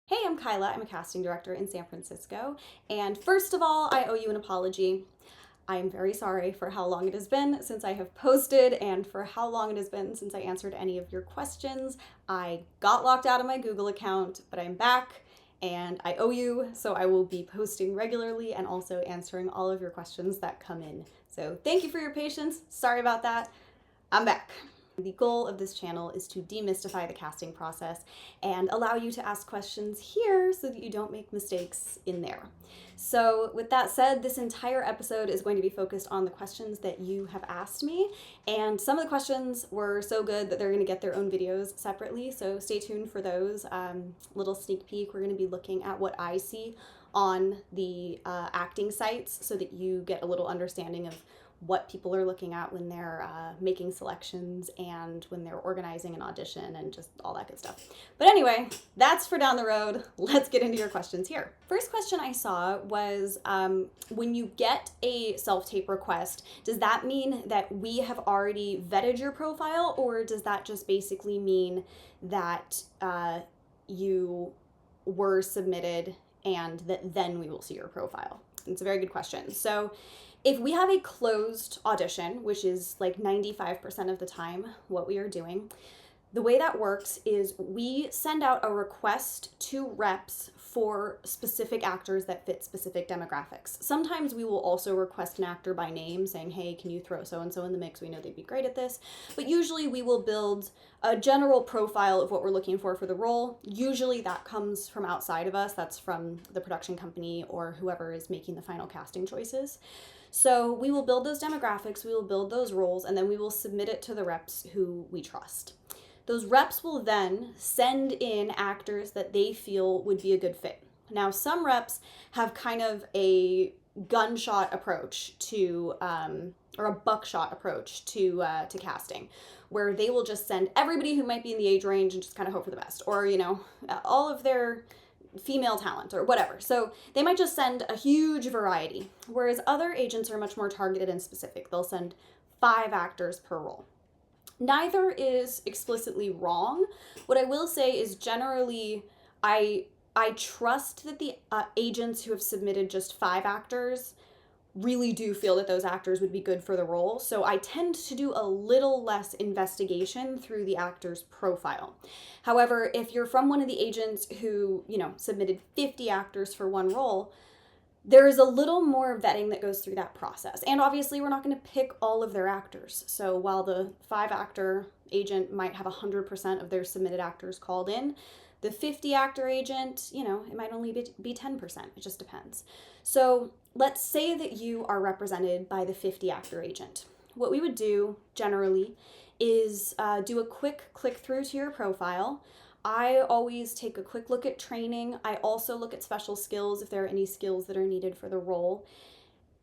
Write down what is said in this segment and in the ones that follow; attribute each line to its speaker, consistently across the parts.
Speaker 1: Hey, I'm Kyla. I'm a casting director in San Francisco. And first of all, I owe you an apology. I am very sorry for how long it has been since I have posted and for how long it has been since I answered any of your questions. I got locked out of my Google account, but I'm back and I owe you, so I will be posting regularly and also answering all of your questions that come in. So thank you for your patience. Sorry about that. I'm back. The goal of this channel is to demystify the casting process and allow you to ask questions here so that you don't make mistakes in there. So with that said, this entire episode is going to be focused on the questions that you have asked me, and some of the questions were so good that they're going to get their own videos separately, so stay tuned for those. Little sneak peek, we're going to be looking at what I see on the acting sites so that you get a little understanding of what people are looking at when they're making selections and when they're organizing an audition and just all that good stuff. But anyway, that's for down the road. Let's get into your questions here. First question I saw was, when you get a self-tape request, does that mean that we have already vetted your profile, or does that just basically mean that you were submitted and that then we will see your profile? It's a very good question. So if we have a closed audition, which is like 95% of the time what we are doing, the way that works is we send out a request to reps for specific actors that fit specific demographics. Sometimes we will also request an actor by name saying, hey, can you throw so-and-so in the mix? We know they'd be great at this. But usually we will build a general profile of what we're looking for the role. Usually that comes from outside of us. That's from the production company or whoever is making the final casting choices. So we will build those demographics, we will build those roles, and then we will submit it to the reps who we trust. Those reps will then send in actors that they feel would be a good fit. Now, some reps have kind of a gunshot approach to, or a buckshot approach to casting, where they will just send everybody who might be in the age range and just kind of hope for the best, or, you know, all of their female talent or whatever. So they might just send a huge variety, whereas other agents are much more targeted and specific. They'll send 5 actors per role. Neither is explicitly wrong. What I will say is generally I trust that the agents who have submitted just 5 actors really do feel that those actors would be good for the role. So I tend to do a little less investigation through the actor's profile. However, if you're from one of the agents who, you know, submitted 50 actors for one role, there is a little more vetting that goes through that process. And obviously we're not going to pick all of their actors. So while the 5 actor agent might have 100% of their submitted actors called in, the 50 actor agent, you know, it might only be 10%. It just depends. So let's say that you are represented by the 50 actor agent. What we would do generally is do a quick click through to your profile. I always take a quick look at training. I also look at special skills if there are any skills that are needed for the role.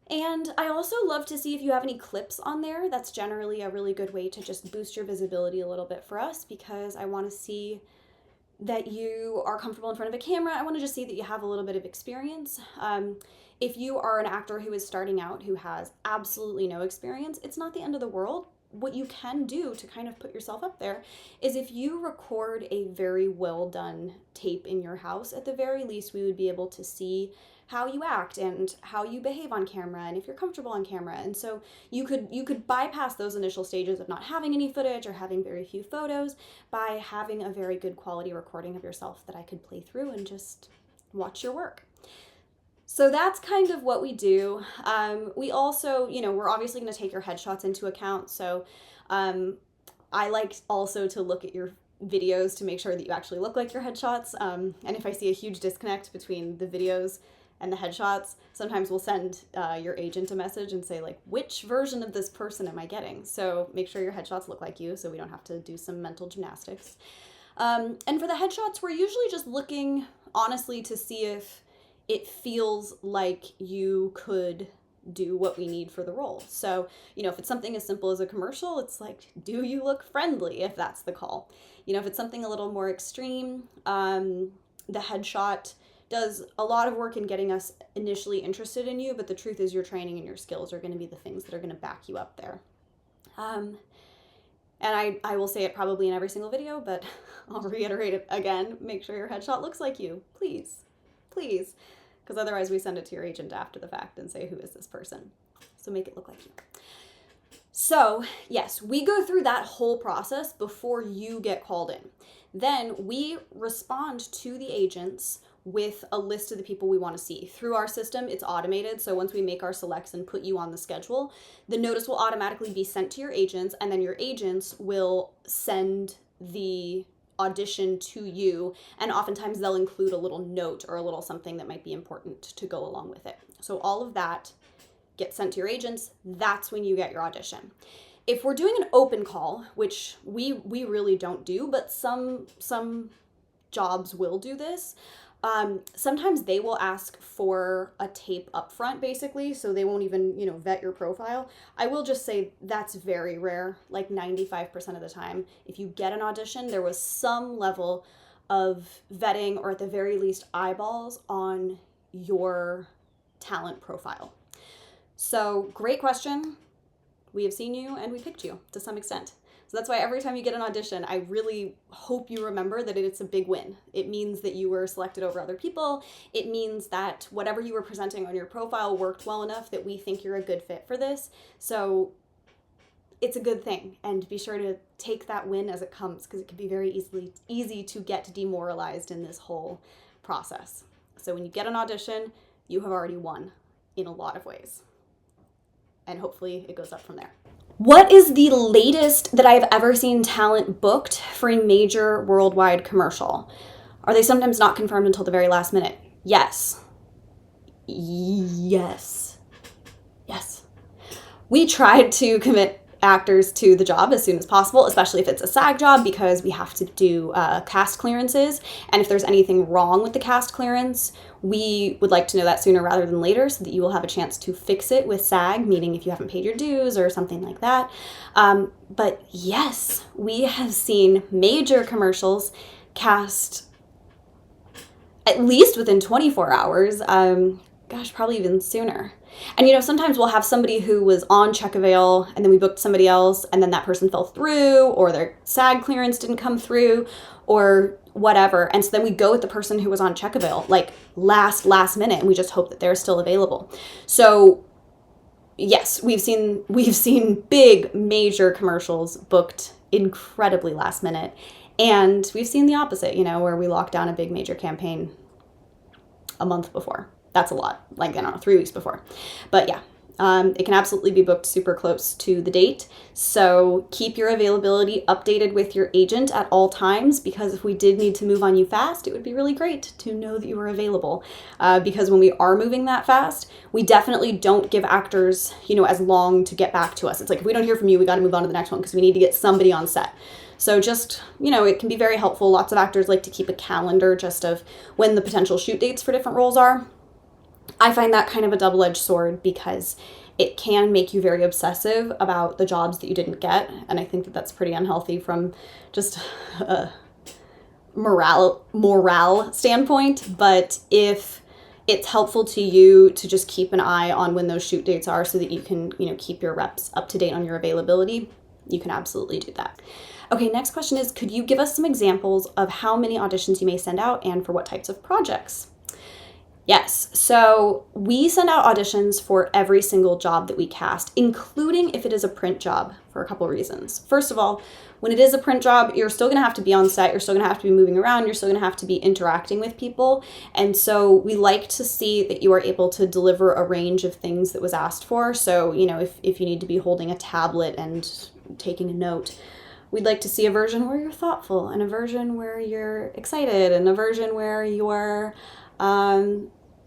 Speaker 1: And I also love to see if you have any clips on there. That's generally a really good way to just boost your visibility a little bit for us, because I want to see that you are comfortable in front of a camera. I want to just see that you have a little bit of experience. If you are an actor who is starting out who has absolutely no experience, it's not the end of the world. What you can do to kind of put yourself up there is if you record a very well done tape in your house, at the very least we would be able to see how you act and how you behave on camera and if you're comfortable on camera. And so you could bypass those initial stages of not having any footage or having very few photos by having a very good quality recording of yourself that I could play through and just watch your work. So that's kind of what we do. We also, you know, we're obviously going to take your headshots into account. So I like also to look at your videos to make sure that you actually look like your headshots. And if I see a huge disconnect between the videos and the headshots, sometimes we'll send your agent a message and say, like, which version of this person am I getting? So make sure your headshots look like you so we don't have to do some mental gymnastics. And for the headshots, we're usually just looking, honestly, to see if it feels like you could do what we need for the role. So, you know, if it's something as simple as a commercial, it's like, do you look friendly, if that's the call? You know, if it's something a little more extreme, the headshot does a lot of work in getting us initially interested in you, but the truth is your training and your skills are going to be the things that are going to back you up there. And I will say it probably in every single video, but I'll reiterate it again. Make sure your headshot looks like you, please, please. Because otherwise we send it to your agent after the fact and say, who is this person? So make it look like you. So yes, we go through that whole process before you get called in. Then we respond to the agents with a list of the people we want to see. Through our system, it's automated. So once we make our selects and put you on the schedule, the notice will automatically be sent to your agents, and then your agents will send the audition to you. And oftentimes they'll include a little note or a little something that might be important to go along with it. So all of that gets sent to your agents. That's when you get your audition. If we're doing an open call, which we really don't do, but some jobs will do this, sometimes they will ask for a tape up front, basically, so they won't even, vet your profile. I will just say that's very rare, like 95% of the time. If you get an audition, there was some level of vetting, or at the very least eyeballs on your talent profile. So great question. We have seen you and we picked you to some extent. So that's why every time you get an audition, I really hope you remember that it's a big win. It means that you were selected over other people. It means that whatever you were presenting on your profile worked well enough that we think you're a good fit for this. So it's a good thing. And be sure to take that win as it comes, because it can be very easy to get demoralized in this whole process. So when you get an audition, you have already won in a lot of ways. And hopefully it goes up from there. What is the latest that I've ever seen talent booked for a major worldwide commercial? Are they sometimes not confirmed until the very last minute? Yes. Yes. Yes. We tried to commit actors to the job as soon as possible, especially if it's a SAG job, because we have to do cast clearances. And if there's anything wrong with the cast clearance, we would like to know that sooner rather than later, so that you will have a chance to fix it with SAG, meaning if you haven't paid your dues or something like that. But yes, we have seen major commercials cast at least within 24 hours. Gosh, probably even sooner. And sometimes we'll have somebody who was on Check-A-Vail and then we booked somebody else and then that person fell through, or their SAG clearance didn't come through, or whatever. And so then we go with the person who was on Check-A-Vail, like last minute, and we just hope that they're still available. So yes, we've seen big major commercials booked incredibly last minute. And we've seen the opposite, where we lock down a big major campaign a month before. That's a lot, 3 weeks before. But yeah, it can absolutely be booked super close to the date. So keep your availability updated with your agent at all times, because if we did need to move on you fast, it would be really great to know that you were available. Because when we are moving that fast, we definitely don't give actors, as long to get back to us. It's like, if we don't hear from you, we got to move on to the next one because we need to get somebody on set. So just, it can be very helpful. Lots of actors like to keep a calendar just of when the potential shoot dates for different roles are. I find that kind of a double-edged sword, because it can make you very obsessive about the jobs that you didn't get. And I think that that's pretty unhealthy from just a morale standpoint. But if it's helpful to you to just keep an eye on when those shoot dates are so that you can, keep your reps up to date on your availability, you can absolutely do that. Okay, next question is, could you give us some examples of how many auditions you may send out and for what types of projects? Yes, so we send out auditions for every single job that we cast, including if it is a print job, for a couple of reasons. First of all, when it is a print job, you're still going to have to be on set, you're still going to have to be moving around, you're still going to have to be interacting with people. And so we like to see that you are able to deliver a range of things that was asked for. So, if you need to be holding a tablet and taking a note, we'd like to see a version where you're thoughtful, and a version where you're excited, and a version where you're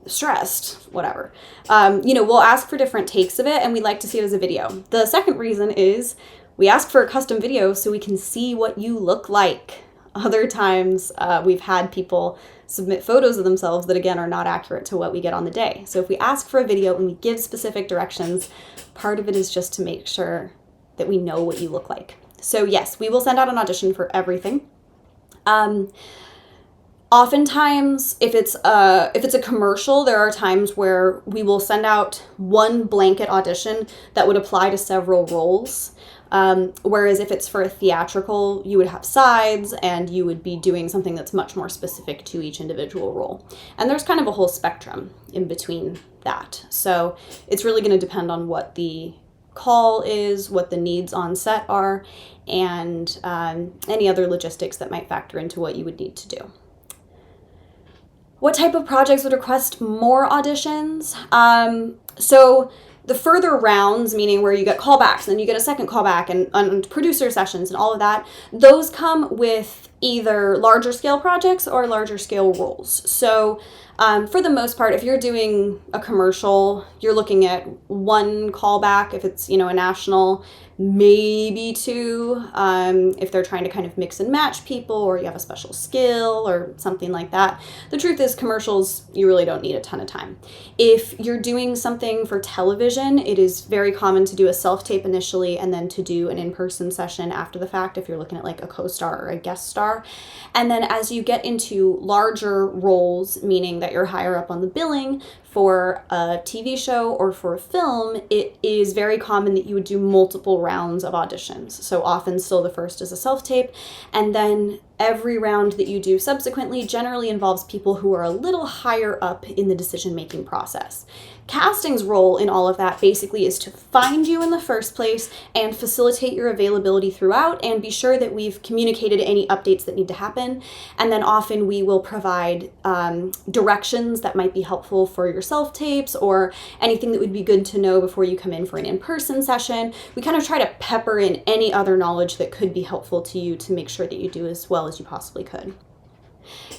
Speaker 1: stressed, whatever. We'll ask for different takes of it, and we like to see it as a video. The second reason is we ask for a custom video so we can see what you look like. Other times we've had people submit photos of themselves that, again, are not accurate to what we get on the day. So if we ask for a video and we give specific directions, part of it is just to make sure that we know what you look like. So yes, we will send out an audition for everything. Oftentimes, if it's a commercial, there are times where we will send out one blanket audition that would apply to several roles. Whereas if it's for a theatrical, you would have sides and you would be doing something that's much more specific to each individual role. And there's kind of a whole spectrum in between that. So it's really going to depend on what the call is, what the needs on set are, and any other logistics that might factor into what you would need to do. What type of projects would request more auditions? So the further rounds, meaning where you get callbacks and then you get a second callback and producer sessions and all of that, those come with either larger scale projects or larger scale roles. So for the most part, if you're doing a commercial, you're looking at one callback if it's, a national, maybe two if they're trying to kind of mix and match people or you have a special skill or something like that. The truth is commercials, you really don't need a ton of time. If you're doing something for television, it is very common to do a self-tape initially and then to do an in-person session after the fact if you're looking at like a co-star or a guest star. And then as you get into larger roles, meaning that you're higher up on the billing for a TV show or for a film, it is very common that you would do multiple rounds of auditions. So often still the first is a self-tape, and then every round that you do subsequently generally involves people who are a little higher up in the decision-making process. Casting's role in all of that basically is to find you in the first place and facilitate your availability throughout and be sure that we've communicated any updates that need to happen. And then often we will provide directions that might be helpful for your self-tapes or anything that would be good to know before you come in for an in-person session. We kind of try to pepper in any other knowledge that could be helpful to you to make sure that you do as well as you possibly could.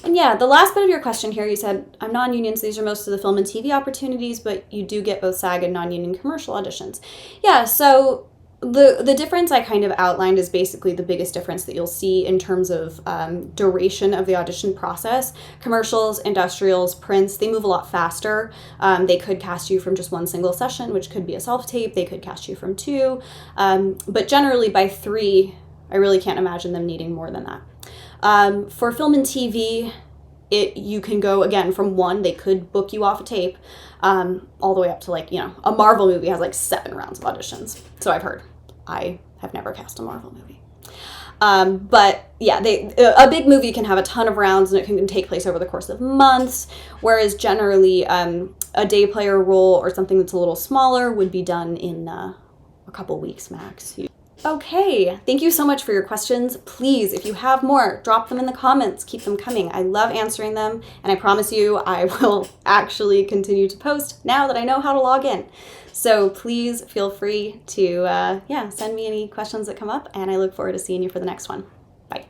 Speaker 1: And yeah, the last bit of your question here, you said, I'm non-union, so these are most of the film and TV opportunities, but you do get both SAG and non-union commercial auditions. Yeah, so the difference I kind of outlined is basically the biggest difference that you'll see in terms of duration of the audition process. Commercials, industrials, prints, they move a lot faster. They could cast you from just one single session, which could be a self-tape. They could cast you from two. But generally by three, I really can't imagine them needing more than that. For film and TV, you can go, again, from one, they could book you off a tape, all the way up to a Marvel movie has 7 rounds of auditions. So I've heard. I have never cast a Marvel movie. But yeah, a big movie can have a ton of rounds and it can take place over the course of months, whereas generally a day player role or something that's a little smaller would be done in a couple weeks max. Okay, thank you so much for your questions. Please, if you have more, drop them in the comments. Keep them coming. I love answering them, and I promise you I will actually continue to post now that I know how to log in. So please feel free to send me any questions that come up, and I look forward to seeing you for the next one. Bye.